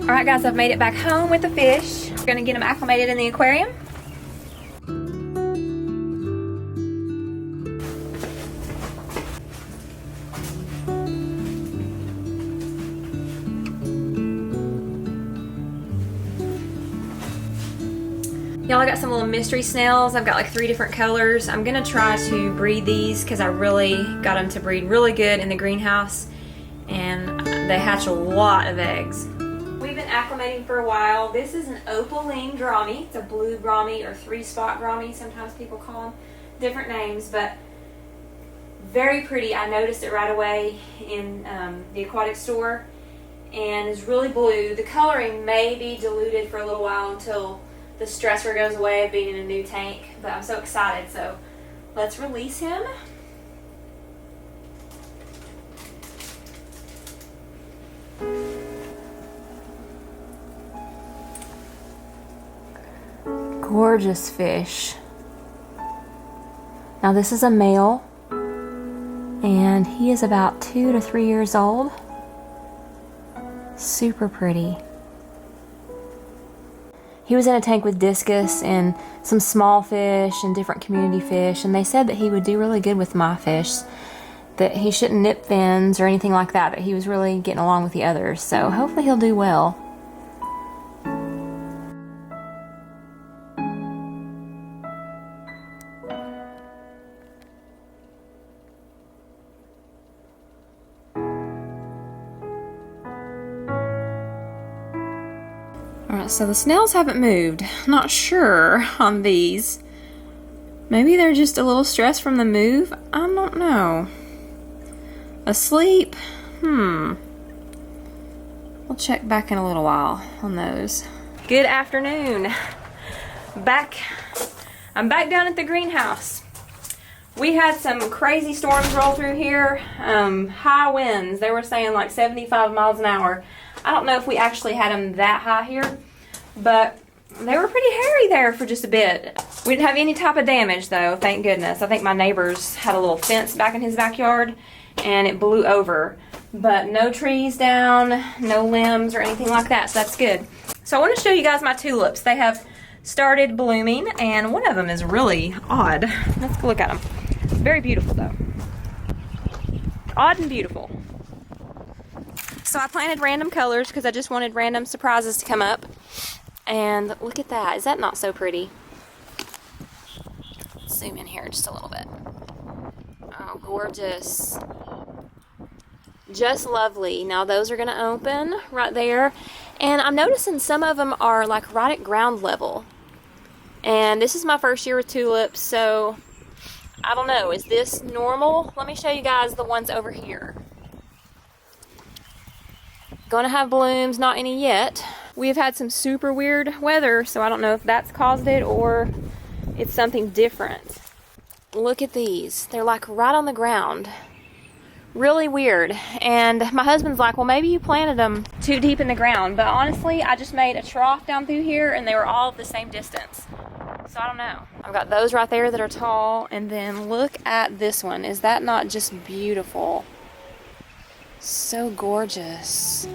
Alright guys, I've made it back home with the fish. We're gonna get them acclimated in the aquarium. Y'all, I got some little mystery snails. I've got like 3 different colors. I'm gonna try to breed these because I really got them to breed really good in the greenhouse, and they hatch a lot of eggs. We've been acclimating for a while. This is an opaline Grommy. It's a blue Grommy or 3-spot Grommy. Sometimes people call them different names, but very pretty. I noticed it right away in the aquatic store, and is really blue. The coloring may be diluted for a little while until the stressor goes away of being in a new tank, but I'm so excited. So let's release him. Gorgeous fish. Now this is a male, and he is about 2 to 3 years old. Super pretty. He was in a tank with discus and some small fish and different community fish, and they said that he would do really good with my fish, that he shouldn't nip fins or anything like that, that he was really getting along with the others. So hopefully he'll do well. Alright, so the snails haven't moved. Not sure on these. Maybe they're just a little stressed from the move. I don't know. Asleep? We'll check back in a little while on those. Good afternoon. I'm back down at the greenhouse. We had some crazy storms roll through here. High winds. They were saying like 75 miles an hour. I don't know if we actually had them that high here, but they were pretty hairy there for just a bit. We didn't have any type of damage though, thank goodness. I think my neighbor's had a little fence back in his backyard and it blew over. But no trees down, no limbs or anything like that, so that's good. So I want to show you guys my tulips. They have started blooming, and one of them is really odd. Let's go look at them. Very beautiful though. Odd and beautiful. So I planted random colors because I just wanted random surprises to come up. And look at that. Is that not so pretty? Zoom in here just a little bit. Oh, gorgeous. Just lovely. Now those are going to open right there. And I'm noticing some of them are like right at ground level. And this is my first year with tulips, so I don't know. Is this normal? Let me show you guys the ones over here. Gonna have blooms, not any yet. We've had some super weird weather, so I don't know if that's caused it or it's something different. Look at these. They're like right on the ground. Really weird. And my husband's like, well, maybe you planted them too deep in the ground. But honestly, I just made a trough down through here and they were all the same distance. So I don't know. I've got those right there that are tall. And then look at this one. Is that not just beautiful? So gorgeous.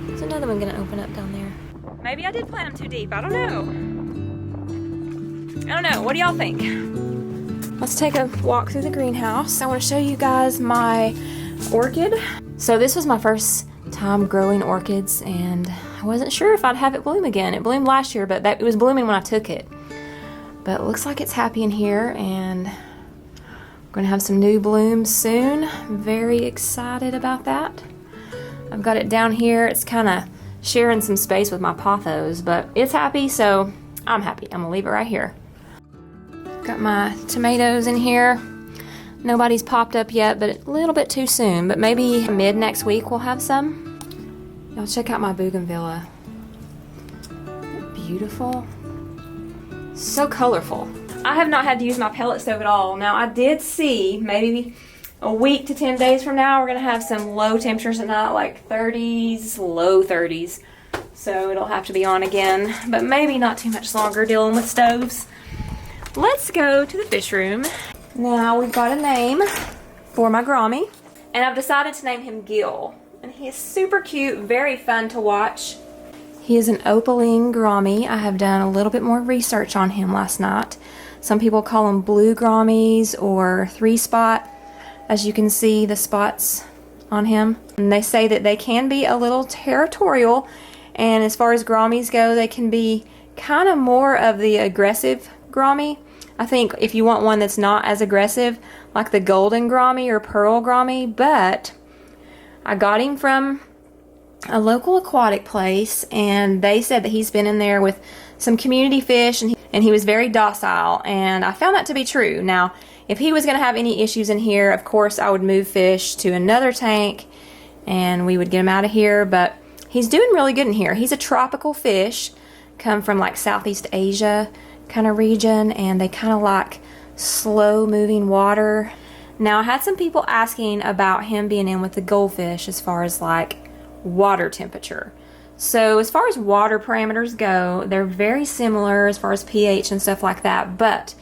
There's another one gonna open up down there. Maybe I did plant them too deep. I don't know. What do y'all think? Let's take a walk through the greenhouse. I want to show you guys my orchid. So this was my first time growing orchids, and I wasn't sure if I'd have it bloom again. It bloomed last year, but it was blooming when I took it. But it looks like it's happy in here, and we're going to have some new blooms soon. I'm very excited about that. I've got it down here. It's kind of sharing some space with my pothos, but it's happy, so I'm happy. I'm going to leave it right here. Got my tomatoes in here. Nobody's popped up yet, but a little bit too soon. But maybe mid next week we'll have some. Y'all check out my bougainvillea. Beautiful. So colorful. I have not had to use my pellet stove at all. Now I did see maybe a week to 10 days from now we're going to have some low temperatures at night, like 30s, low 30s. So it'll have to be on again, but maybe not too much longer dealing with stoves. Let's go to the fish room. Now we've got a name for my Grommy, and I've decided to name him Gil. And he is super cute, very fun to watch. He is an opaline Grommy. I have done a little bit more research on him last night. Some people call them blue Grommies or 3-spot. As you can see, the spots on him. And they say that they can be a little territorial, and as far as Grommies go, they can be kind of more of the aggressive Grommy. I think if you want one that's not as aggressive, like the golden Grommy or pearl Grommy, but I got him from a local aquatic place, and they said that he's been in there with some community fish, and he was very docile, and I found that to be true. Now, if he was going to have any issues in here, of course I would move fish to another tank and we would get him out of here, but he's doing really good in here. He's a tropical fish, come from like Southeast Asia kind of region, and they kind of like slow moving water. Now, I had some people asking about him being in with the goldfish as far as like water temperature. So as far as water parameters go, they're very similar as far as pH and stuff like that, but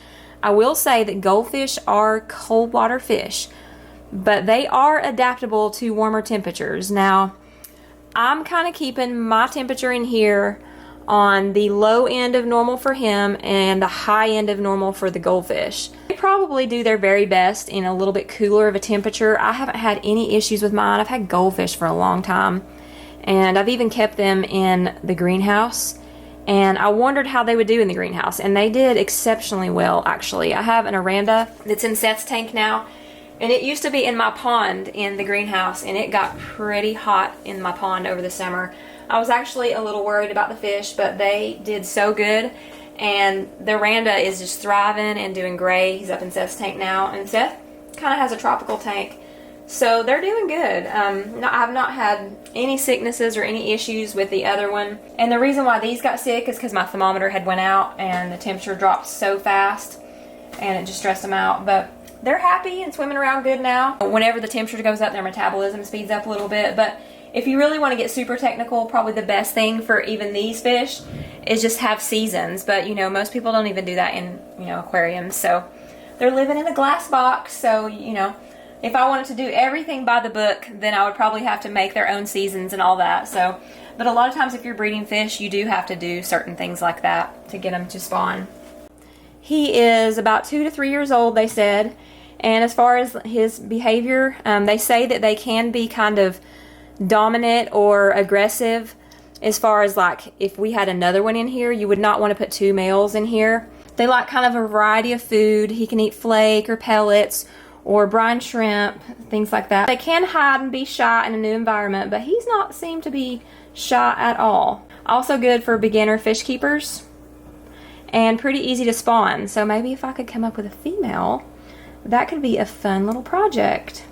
I will say that goldfish are cold water fish, but they are adaptable to warmer temperatures. Now, I'm kind of keeping my temperature in here on the low end of normal for him and the high end of normal for the goldfish. They probably do their very best in a little bit cooler of a temperature. I haven't had any issues with mine. I've had goldfish for a long time, and I've even kept them in the greenhouse, and I wondered how they would do in the greenhouse, and they did exceptionally well, actually. I have an Aranda that's in Seth's tank now, and it used to be in my pond in the greenhouse, and it got pretty hot in my pond over the summer. I was actually a little worried about the fish, but they did so good, and the Aranda is just thriving and doing great. He's up in Seth's tank now, and Seth kind of has a tropical tank, so they're doing good. I've not had any sicknesses or any issues with the other one, and the reason why these got sick is because my thermometer had went out and the temperature dropped so fast, and it just stressed them out. But they're happy and swimming around good now. Whenever the temperature goes up, their metabolism speeds up a little bit, but if you really want to get super technical, probably the best thing for even these fish is just have seasons. But, you know, most people don't even do that in, you know, aquariums. So they're living in a glass box. So, you know, if I wanted to do everything by the book, then I would probably have to make their own seasons and all that. So, but a lot of times if you're breeding fish, you do have to do certain things like that to get them to spawn. He is about 2 to 3 years old, they said. And as far as his behavior, they say that they can be kind of dominant or aggressive. As far as like if we had another one in here, you would not want to put 2 males in here. They like kind of a variety of food. He can eat flake or pellets or brine shrimp, things like that. They can hide and be shy in a new environment, but he's not seemed to be shy at all. Also good for beginner fish keepers and pretty easy to spawn. So maybe if I could come up with a female, that could be a fun little project.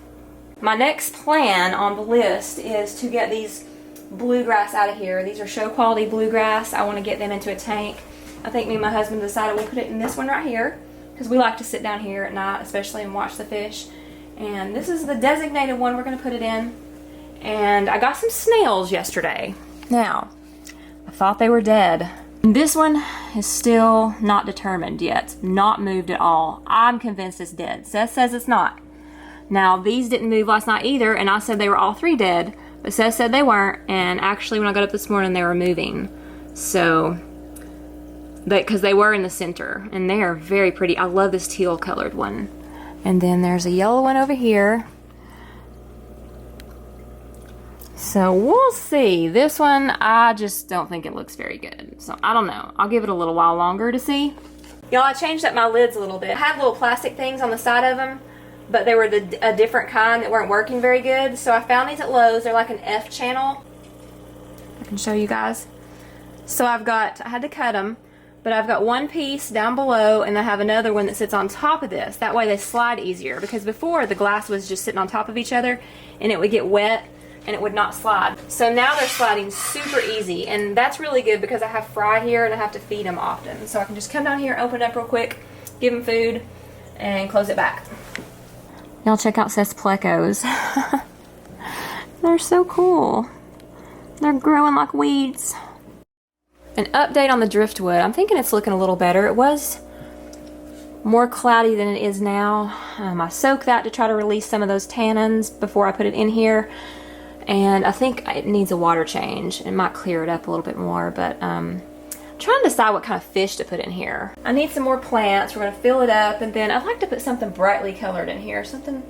My next plan on the list is to get these bluegrass out of here. These are show quality bluegrass. I want to get them into a tank. I think me and my husband decided we'll put it in this one right here because we like to sit down here at night, especially, and watch the fish. And this is the designated one we're going to put it in. And I got some snails yesterday. Now, I thought they were dead. This one is still not determined yet. Not moved at all. I'm convinced it's dead. Seth says it's not. Now, these didn't move last night either, and I said they were all 3 dead, but Seth said they weren't, and actually when I got up this morning, they were moving. So, because they were in the center, and they are very pretty. I love this teal colored one. And then there's a yellow one over here. So we'll see. This one, I just don't think it looks very good. So I don't know. I'll give it a little while longer to see. Y'all, I changed up my lids a little bit. I had little plastic things on the side of them, but they were a different kind that weren't working very good. So I found these at Lowe's. They're like an F channel. I can show you guys. So I had to cut them, but I've got one piece down below, and I have another one that sits on top of this. That way they slide easier, because before the glass was just sitting on top of each other and it would get wet and it would not slide. So now they're sliding super easy, and that's really good because I have Fry here and I have to feed them often. So I can just come down here, open it up real quick, give them food, and close it back. Y'all check out Seth's plecos. They're so cool. They're growing like weeds. An update on the driftwood. I'm thinking it's looking a little better. It was more cloudy than it is now. I soak that to try to release some of those tannins before I put it in here. And I think it needs a water change. It might clear it up a little bit more, but I'm trying to decide what kind of fish to put in here. I need some more plants. We're gonna fill it up, and then I'd like to put something brightly colored in here. Something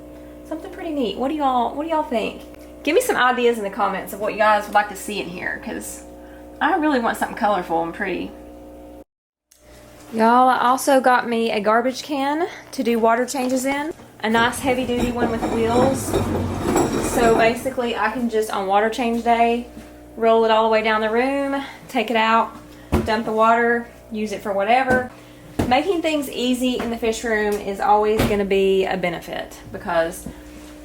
pretty neat. What do y'all think? Give me some ideas in the comments of what you guys would like to see in here, because I really want something colorful and pretty. Y'all, I also got me a garbage can to do water changes in. A nice heavy duty one with wheels. So basically I can just on water change day, roll it all the way down the room, take it out, dump the water, use it for whatever. Making things easy in the fish room is always going to be a benefit because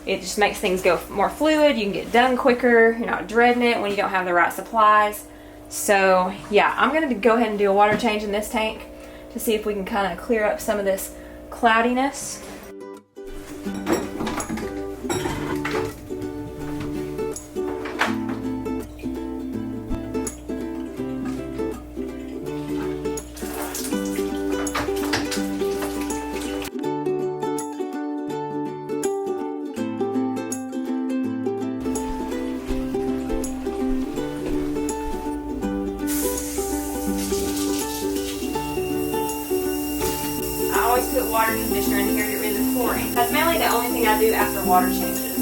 it just makes things go more fluid. You can get done quicker. You're not dreading it when you don't have the right supplies. So yeah, I'm going to go ahead and do a water change in this tank to see if we can kind of clear up some of this cloudiness. I always put water conditioner in here to get rid of the chlorine. That's mainly the only thing I do after water changes.